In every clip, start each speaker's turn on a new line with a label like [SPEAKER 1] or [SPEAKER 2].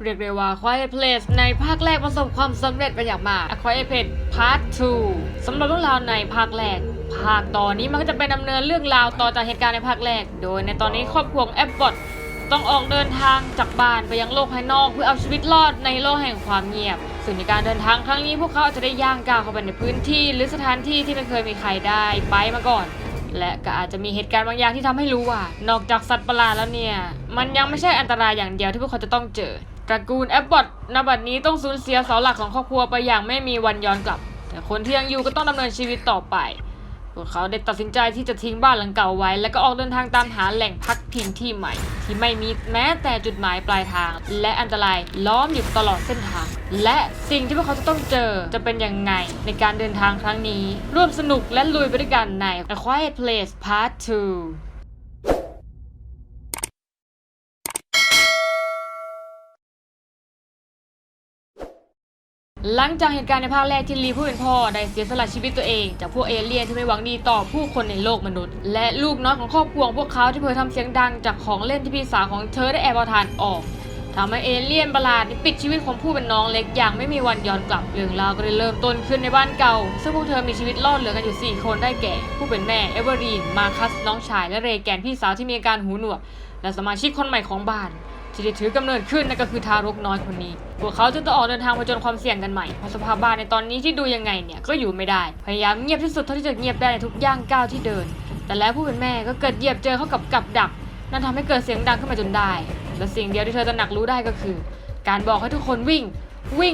[SPEAKER 1] เรียกได้ว่า Quiet Place ในภาคแรกประสบความสำเร็จเป็นอย่างมาก A Quiet Place Part 2 สำหรับเรื่องราวในภาคแรกภาคตอนนี้มันก็จะเป็นดำเนินเรื่องราวต่อจากเหตุการณ์ในภาคแรกโดยในตอนนี้ครอบครัวแอปบอทต้องออกเดินทางจากบ้านไปยังโลกภายนอกเพื่อเอาชีวิตรอดในโลกแห่งความเงียบซึ่งในการเดินทางครั้งนี้พวกเขาจะได้ย่างก้าวเข้าไปในพื้นที่หรือสถานที่ที่ไม่เคยมีใครได้ไปมาก่อนและก็อาจจะมีเหตุการณ์บางอย่างที่ทำให้รู้ว่านอกจากสัตว์ประหลาดแล้วเนี่ยมันยังไม่ใช่อันตรายอย่างเดียวที่พวกเขาจะต้องเจอตระกูลแอปบอทณบัดนี้ต้องสูญเสียเสาหลักของครอบครัวไปอย่างไม่มีวันย้อนกลับแต่คนที่ยังอยู่ก็ต้องดำเนินชีวิตต่อไปพวกเขาได้ตัดสินใจที่จะทิ้งบ้านหลังเก่าไว้และก็ออกเดินทางตามหาแหล่งพักพิงที่ใหม่ที่ไม่มีแม้แต่จุดหมายปลายทางและอันตรายล้อมอยู่ตลอดเส้นทางและสิ่งที่พวกเขาจะต้องเจอจะเป็นยังไงในการเดินทางครั้งนี้ร่วมสนุกและลุยไปด้วยกันใน A Quiet Place Part 2หลังจากเหตุการณ์ในภาคแรกที่ลีผู้เป็นพ่อได้เสียสละชีวิตตัวเองจากพวกเอเลี่ยนที่ไม่หวังดีต่อผู้คนในโลกมนุษย์และลูกน้อยของครอบครัวพวกเขาที่เผยทำเสียงดังจากของเล่นที่พี่สาวของเธอได้แอบเอาทานออกทำให้เอเลี่ยนประหลาดปิดชีวิตของผู้เป็นน้องเล็กอย่างไม่มีวันย้อนกลับเรื่องราวก็ได้เริ่มต้นขึ้นในบ้านเก่าซึ่งพวกเธอมีชีวิตรอดเหลือกันอยู่4คนได้แก่ผู้เป็นแม่เอเวอรีนมาคัสน้องชายและเรแกนพี่สาวที่มีอาการหูหนวกและสมาชิกคนใหม่ของบ้านที่ได้ถือกำเนิดขึ้นนั่นก็คือทารกน้อยคนนี้พวกเขาจะต้องออกเดินทางผจญความเสี่ยงกันใหม่เพราะสภาพบ้านในตอนนี้ที่ดูยังไงเนี่ยก็อยู่ไม่ได้พยายามเงียบที่สุดเท่าที่จะเงียบได้ในทุกย่างก้าวที่เดินแต่แล้วผู้เป็นแม่ก็เกิดเหยียบเจอเข้ากับกับดักนั่นทำให้เกิดเสียงดังขึ้นมาจนได้และสิ่งเดียวที่เธอตระหนักรู้ได้ก็คือการบอกให้ทุกคนวิ่ง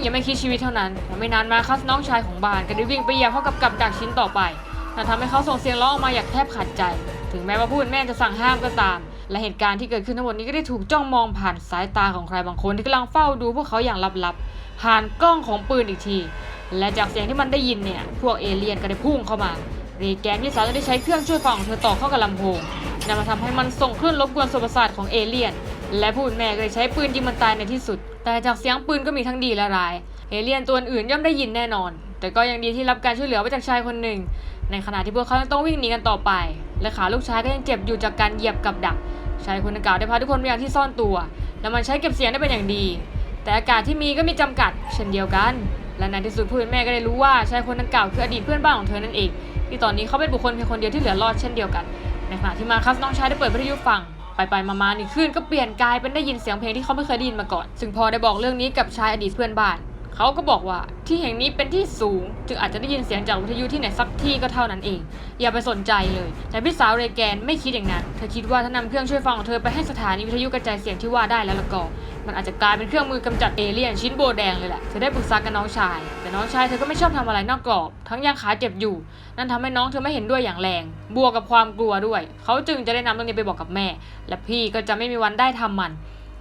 [SPEAKER 1] อย่าไม่คิดชีวิตเท่านั้นไม่นานมาคัสน้องชายของบ้านก็ได้วิ่งไปเหยียบเข้ากับดักชิ้นต่อไปนั่นทำให้เขาส่งเสียงร้องออกมาอย่างแทบขาดใจถึงแม้ว่าผู้เป็นแม่จะสั่งห้ามก็ตามและเหตุการณ์ที่เกิดขึ้นทั้งหมดนี้ก็ได้ถูกจ้องมองผ่านสายตาของใครบางคนที่กำลังเฝ้าดูพวกเขาอย่างลับๆผ่านกล้องของปืนอีกทีและจากเสียงที่มันได้ยินเนี่ยพวกเอเลี่ยนก็ได้พุ่งเข้ามาเรแกนที่สาวได้ใช้เครื่องช่วยฟังของเธอต่อเข้ากับลำโพงนำมาทำให้มันส่งคลื่นรบกวนส่วนประสาทของเอเลี่ยนและผู้เป็นแม่ก็ได้ใช้ปืนยิงมันตายในที่สุดแต่จากเสียงปืนก็มีทั้งดีและร้ายเอเลี่ยนตัวอื่นย่อมได้ยินแน่นอนแต่ก็ยังดีที่รับการช่วยเหลือมาจากชายคนหนึ่งในขณะที่พวกเขาต้องวิ่งหนีกันต่อไปและขาลูกชายก็ยังเจ็บอยู่จากการเหยียบกับดักชายคนดังกล่าวได้พาทุกคนไปยังที่ซ่อนตัวและมันใช้เก็บเสียงได้เป็นอย่างดีแต่อากาศที่มีก็มีจำกัดเช่นเดียวกันและในที่สุดผู้เป็นแม่ก็ได้รู้ว่าชายคนดังกล่าวคืออดีตเพื่อนบ้านของเธอนั่นเองที่ตอนนี้เขาเป็นบุคคลเพียงคนเดียวที่เหลือรอดเช่นเดียวกันในขณะที่มาคัสน้องชายได้เปิดวิทยุฟังไปมานี่คลื่นก็เปลี่ยนกลายเป็นได้ยินเสียงเพลงที่เขาไม่เคยได้ยินมาก่อนซึ่งพอได้บอกเรื่องนี้กับชายอดีตเพื่อนบ้านเขาก็บอกว่าที่แห่งนี้เป็นที่สูงจึงอาจจะได้ยินเสียงจากวิทยุที่ไหนสักที่ก็เท่านั้นเองอย่าไปสนใจเลยแต่พี่สาวเรแกนไม่คิดอย่างนั้นเธอคิดว่าถ้านำเครื่องช่วยฟังของเธอไปให้สถานีวิทยุกระจายเสียงที่ว่าได้แล้วละก็มันอาจจะกลายเป็นเครื่องมือกำจัดเอเลี่ยนชิ้นโบแดงเลยแหละเธอได้ปรึกษากับน้องชายแต่น้องชายเธอก็ไม่ชอบทำอะไรนอกกรอบทั้งยังขาเจ็บอยู่นั่นทำให้น้องเธอไม่เห็นด้วยอย่างแรงบวกกับความกลัวด้วยเขาจึงจะได้นำเรื่องนี้ไปบอกกับแม่และพี่ก็จะไม่มีวันได้ทำมั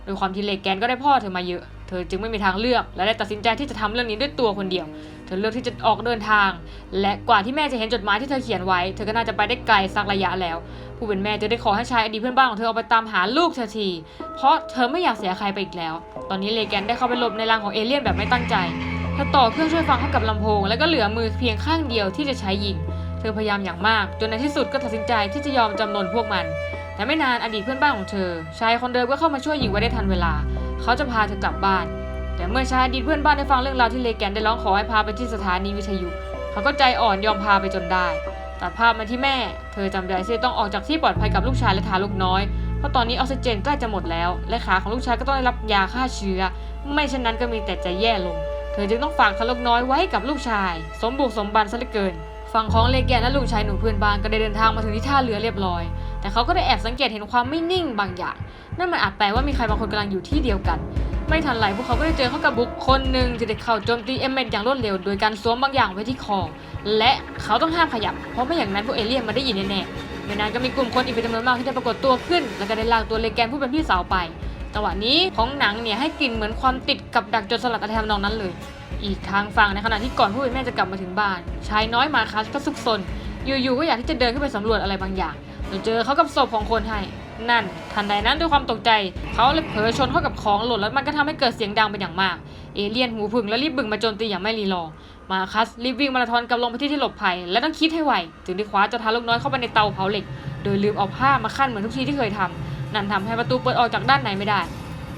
[SPEAKER 1] นโดยความที่เรแกนก็ได้พ่อเธอมาเยอะเธอจึงไม่มีทางเลือกและได้ตัดสินใจที่จะทำเรื่องนี้ด้วยตัวคนเดียวเธอเลือกที่จะออกเดินทางและกว่าที่แม่จะเห็นจดหมายที่เธอเขียนไว้เธอก็น่าจะไปได้ไกลสักระยะแล้วผู้เป็นแม่จะได้ขอให้ชายอดีตเพื่อนบ้านของเธอออกไปตามหาลูกเธอทีเพราะเธอไม่อยากเสียใครไปอีกแล้วตอนนี้เรแกนได้เข้าไปหลบในรังของเอเลี่ยนแบบไม่ตั้งใจเธอต่อเครื่องช่วยฟังเข้ากับลำโพงแล้วก็เหลือมือเพียงข้างเดียวที่จะใช้ยิงเธอพยายามอย่างมากจนในที่สุดก็ตัดสินใจที่จะยอมจำนนพวกมันแต่ไม่นานอดีตเพื่อนบ้านของเธอชายคนเดิมก็เข้ามาช่วยยิงไว้ได้ทันเวลาเขาจะพาเธอกลับบ้านแต่เมื่อชายอดีตเพื่อนบ้านได้ฟังเรื่องราวที่เรแกนได้ร้องขอให้พาไปที่สถานีวิทยุเขาก็ใจอ่อนยอมพาไปจนได้ตัดภาพมาที่แม่เธอจำใจที่ต้องออกจากที่ปลอดภัยกับลูกชายและทารกน้อยเพราะตอนนี้ออกซิเจนใกล้จะหมดแล้วและขาของลูกชายก็ต้องได้รับยาฆ่าเชื้อไม่เช่นนั้นก็มีแต่จะแย่ลงเธอจึงต้องฝากทารกน้อยไว้กับลูกชายสมบุกสมบันซะเหลือเกินฝั่งของเรแกนและลูกชายหนุ่มเพื่อนบ้านก็ได้เดินทางมาถึงที่ท่าเรือเรียบร้อยแต่เขาก็ได้แอบสังเกตเห็นความไม่นิ่งบางอย่างนั่นมันอาจแปลว่ามีใครบางคนกำลังอยู่ที่เดียวกันไม่ทันไรพวกเขาก็ได้เจอเข้ากับบุคคลหนึ่งที่ได้เข้าโจมตีเอเมนอย่างรวดเร็วโดยการสวมบางอย่างไว้ที่คอและเขาต้องห้ามขยับเพราะไม่อย่างนั้นพวกเอเลี่ยนมันได้ยินแน่ๆไม่นานก็มีกลุ่มคนอีกเป็นจำนวนมากที่ได้ปรากฏตัวขึ้นแล้วก็ได้ลากตัวเรแกนผู้เป็นพี่สาวไปจังหวะนี้ของหนังเนี่ยให้กลิ่นเหมือนความติดกับดักโจรสลัดอะไรทำนองนั้นเลยอีกทางฝั่งในขณะที่ก่อนผู้เป็นแม่จะกลับมาถึงบ้านชายน้อยมาคัสก็ซุกซนอยู่ๆก็อยากที่จะเดินขึ้นไปสำรวจอะไรบางอย่างโดยเจอเขากับศพของคนให้นั่นทันใดนั้นด้วยความตกใจเขาเลยเผลอชนเข้ากับของหล่นแล้วมันก็ทำให้เกิดเสียงดังเป็นอย่างมากเอเลี่ยนหูผึ่งและรีบบึ่งมาโจมตีอย่างไม่รีรอมาคัสรีบวิ่งมาราธอนกลับลงไปที่หลบภัยและต้องคิดให้ไวจึงได้คว้าเจ้าทารกน้อยเข้าไปในเตาเผาเหล็กโดยลืมเอาผ้ามาคั่นเหมือนทุกทีที่เคยทำนั่นทำให้ประตูเปิดออกจากด้านในไม่ได้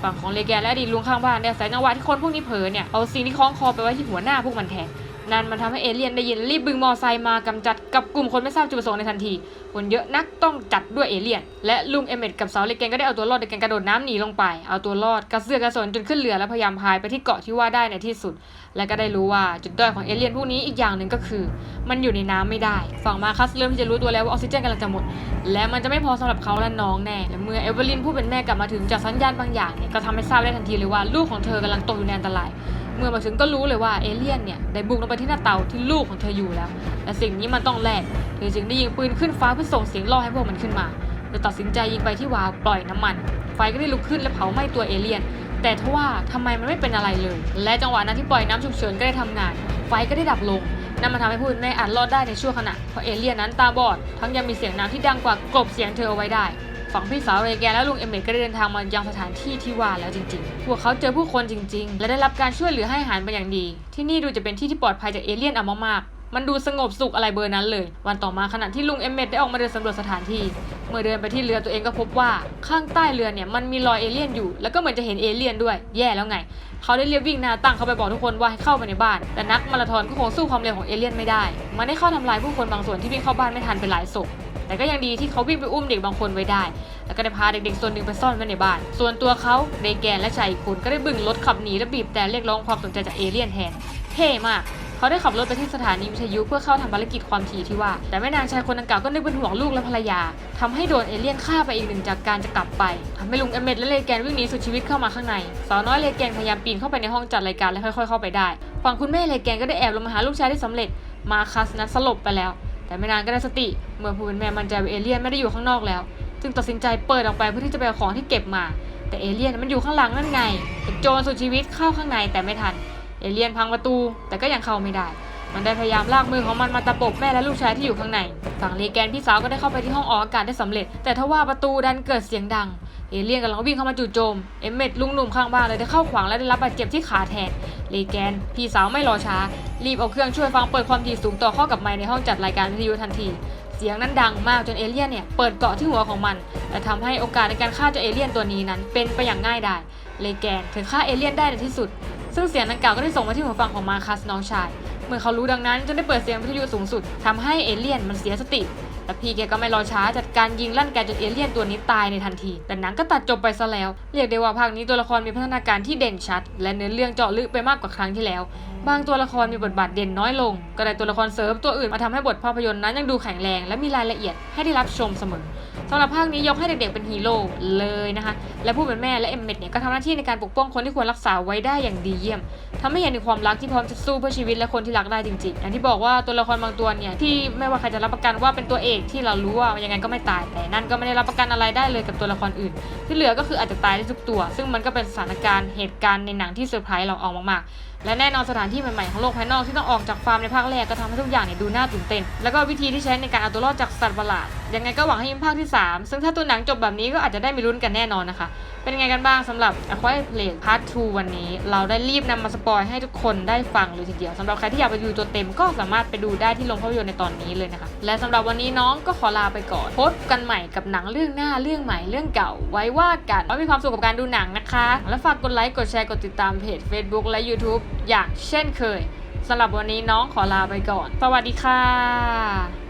[SPEAKER 1] ฝั่งของเลแกนและอดีตลุงข้างบ้านได้อาศัยจังหวะที่คนพวกนี้เผลอเนี่ยเอาสิ่งที่คล้องคอไปไว้ที่หัวหน้าพวกมันแทนนั่นมันทำให้เอเลี่ยนได้ยินรีบบึงมอไซค์มากำจัดกับกลุ่มคนไม่ทราบจุดประสงค์ในทันทีคนเยอะนักต้องจัดด้วยเอเลี่ยนและลุงเอเมดกับสาวเลแกนก็ได้เอาตัวรอดโดยการกระโดดน้ำหนีลงไปเอาตัวรอดกระเสือกกระสนจนขึ้นเรือและพยายามพายไปที่เกาะที่ว่าได้ในที่สุดและก็ได้รู้ว่าจุดด้อยของเอเลี่ยนพวกนี้อีกอย่างหนึ่งก็คือมันอยู่ในน้ำไม่ได้ฝั่งมาคัสเริ่มที่จะรู้ตัวแล้วว่าออกซิเจนกำลังจะหมดและมันจะไม่พอสำหรับเขาและน้องแน่และเมื่อเอเวอร์ลินผู้เป็นแม่กลับมาถึงจากสัญญาณบางอย่างเนี่ยก็ทำให้ทราบได้ทันทีเลยว่าลูกของเธอกำลังตกอยู่ในอันตรายเมื่อมาถึงก็รู้เลยว่าเอเลี่ยนเนี่ยได้บุกลงไปที่หน้าเตาที่ลูกของเธออยู่แล้วและสิ่งนี้มันต้องแลกเธอจึงได้ยิงปืนขึ้นฟ้าเพื่อส่งเสียงล่อให้พวกมันขึ้นมาโดยตัดสินใจยิงไปที่วาล์วปล่อยน้ำมันไฟก็ได้ลุกขึ้นและเผาไหม้ตัวเอเลี่ยนแต่ทว่าทำไมมันไม่เป็นอะไรเลยและจังหวะนั้นที่ปล่อยน้ำฉุกเฉินก็ได้ทำงานไฟก็ได้ดับลงนั่นมันทำให้ผู้เป็นแม่อาจรอดได้ในชั่วขณะเพราะเอเลี่ยนนั้นตาบอดทั้งยังมีเสียงน้ำที่ดังกว่ากลบเสียงเธอเอาไว้ได้ฝั่งพี่สาวเรแกนและลุงเอเมดก็ได้เดินทางมายังสถานที่ที่ว่าแล้วจริงๆพวกเขาเจอผู้คนจริงๆและได้รับการช่วยเหลือให้อาหารเป็นอย่างดีที่นี่ดูจะเป็นที่ที่ปลอดภัยจากเอเลี่ยนมากๆมันดูสงบสุขอะไรเบอร์นั้นเลยวันต่อมาขณะที่ลุงเอเมดได้ออกมาเดินสำรวจสถานที่เมื่อเดินไปที่เรือตัวเองก็พบว่าข้างใต้เรือเนี่ยมันมีรอยเอเลี่ยนอยู่แล้วก็เหมือนจะเห็นเอเลี่ยนด้วยแย่แล้วไงเขาได้เรียบวิ่งหน้าตั้งเข้าไปบอกทุกคนว่าให้เข้าไปในบ้านแต่นักมาราธอนก็คงสู้ความเร็วของเอเลี่ยนไม่ได้มันได้เข้าทำลายผู้คนบางส่วนที่วิ่งเข้าบ้านไม่ทันไปหลายศพแต่ก็ยังดีที่เขาวิ่งไปอุ้มเด็กบางคนไว้ได้แล้วก็ได้พาเด็กๆส่วนหนึ่งไปซ่อนไว้ในบ้านส่วนตัวเขาเรแกนและชายอีกคนก็ได้บึ่งรถขับหนีและบีบแต่เรียกร้องความสนใจจากเอเลี่ยนแทนเท่มากเขาได้ขับรถไปที่สถานีวิทยุเพื่อเข้าทำภารกิจความถี่ที่ว่าแต่แม่นางชายคนดังกล่าวก็นึกเป็นห่วงลูกและภรรยาทำให้โดนเอเลี่ยนฆ่าไปอีกหนึ่งจากการจะกลับไปทำให้ลุงเอเมดและเลแกนวิ่งหนีสุดชีวิตเข้ามาข้างในสาวน้อยเลแกนพยายามปีนเข้าไปในห้องจัดรายการและค่อยๆเข้าไปได้ฝั่งคุณแม่เลแกนก็ได้แอบลงมาหาลูกชายได้สำเร็จมาคัสนั้นสลบไปแล้วแต่ไม่นานก็ได้สติเมื่อผู้เป็นแม่มั่นใจว่าเอเลี่ยนไม่ได้อยู่ข้างนอกแล้วจึงตัดสินใจเปิดออกไปเพื่อที่จะไปเอาของที่เก็บมาแต่เอเลี่ยนมันอยู่ข้างหลังนั่นไงโจรสุดชีวิตเข้าข้างในแต่ไม่ทันเอเลี่ยนพังประตูแต่ก็ยังเข้าไม่ได้มันได้พยายามลากมือของมันมาตะปบแม่และลูกชายที่อยู่ข้างในฝั่งเลแกนพี่สาวก็ได้เข้าไปที่ห้องออกอากาศได้สำเร็จแต่ทว่าประตูดันเกิดเสียงดังเอเลี่ยนกำลังวิ่งเข้ามาจู่โจมเอมเมดลุงหนุ่มข้างบ้านเลยได้เข้าขวางและได้รับบาดเจ็บที่ขาแทนเลแกนพี่สาวไม่รอช้ารีบเอาเครื่องช่วยฟังเปิดความถี่สูงต่อเข้ากับไมค์ในห้องจัดรายการวิทยุทันทีเสียงนั้นดังมากจนเอเลี่ยนเนี่ยเปิดเกาะที่หัวของมันและทำให้โอกาสในการฆ่าเจ้าเอเลี่ยนตัวนี้นั้นเป็นไปอย่างง่ายดายเลแกนถึงฆ่าเอเลี่ยนได้ในที่สุดซึ่งเสียงดังกล่าวก็ได้ส่งมาที่หูฟังของมาคัสน้องชายเมื่อเขารู้ดังนั้นจึงได้เปิดเสียงวิทยุสูงสุดทำให้เอเลี่ยนมันเสียสติแต่พี่แกก็ไม่รอช้าจัดการยิงลั่นแกจนเอเลี่ยนตัวนี้ตายในทันทีแต่หนังก็ตัดจบไปซะแล้วเรียกได้ว่าภาคนี้ตัวละครมีพัฒนาการที่เด่นชัดและเนื้อเรื่องเจาะลึกไปมากกว่าครั้งที่แล้วบางตัวละครมีบทบาทเด่นน้อยลงก็ได้ตัวละครเสริมตัวอื่นมาทำให้บทภาพยนตร์นั้นยังดูแข็งแรงและมีรายละเอียดให้ได้รับชมเสมอสำหรับภาคนี้ยกให้เด็กๆเป็นฮีโร่เลยนะคะและผู้เป็นแม่และเอมเมดเนี่ยก็ทำหน้าที่ในการปกป้องคนที่ควรรักษาไว้ได้อย่างดีเยี่ยมทำให้เห็นถึงความรักที่พร้อมจะสู้เพื่อชีวิตและคนที่รักได้จริงๆอย่างที่บอกว่าตัวละครบางตัวเนี่ยที่ไม่ว่าใครจะรับประกันว่าเป็นตัวเอกที่เรารู้ว่ายังไงก็ไม่ตายแต่นั่นก็ไม่ได้รับประกันอะไรได้เลยกับตัวละครอื่นที่เหลือก็คืออาจจะตายได้ทุกตัวซึ่งมันก็เป็นสถานการณ์เหตุการณ์ในหนังที่เซอร์ไพรส์เราเอามากๆและแน่นอนสถานที่ใหม่ๆของโลกภายนอกที่ต้องออกจากฟาร์มในภาคแรกก็ทำให้ทุกอย่างเนี่ยดูน่าตื่นเต้นแล้วก็วิธีที่ใช้ในการเอาตัวรอดจากสัตว์ประหลาดยังไงก็หวังให้มีภาคที่3ซึ่งถ้าตัวหนังจบแบบนี้ก็อาจจะได้มีลุ้นกันแน่นอนนะคะเป็นไงกันบ้างสำหรับ A Quiet Place Part 2 วันนี้เราได้รีบนำมาสปอยให้ทุกคนได้ฟังเลยทีเดียวสำหรับใครที่อยากไปดูตัวเต็มก็สามารถไปดูได้ที่โรงภาพยนตร์ในตอนนี้เลยนะคะและสำหรับวันนี้น้องก็ขอลาไปก่อนพบกันใหม่กับหนังเรื่องหน้าเรื่องใหม่เรื่องเก่าไว้ว่ากันว่ามีความสุขกับการดูหนังนะคะและฝากกดไลค์กดแชร์กดติดตามเพจ Facebook และ YouTube อย่างเช่นเคยสำหรับวันนี้น้องขอลาไปก่อนสวัสดีค่ะ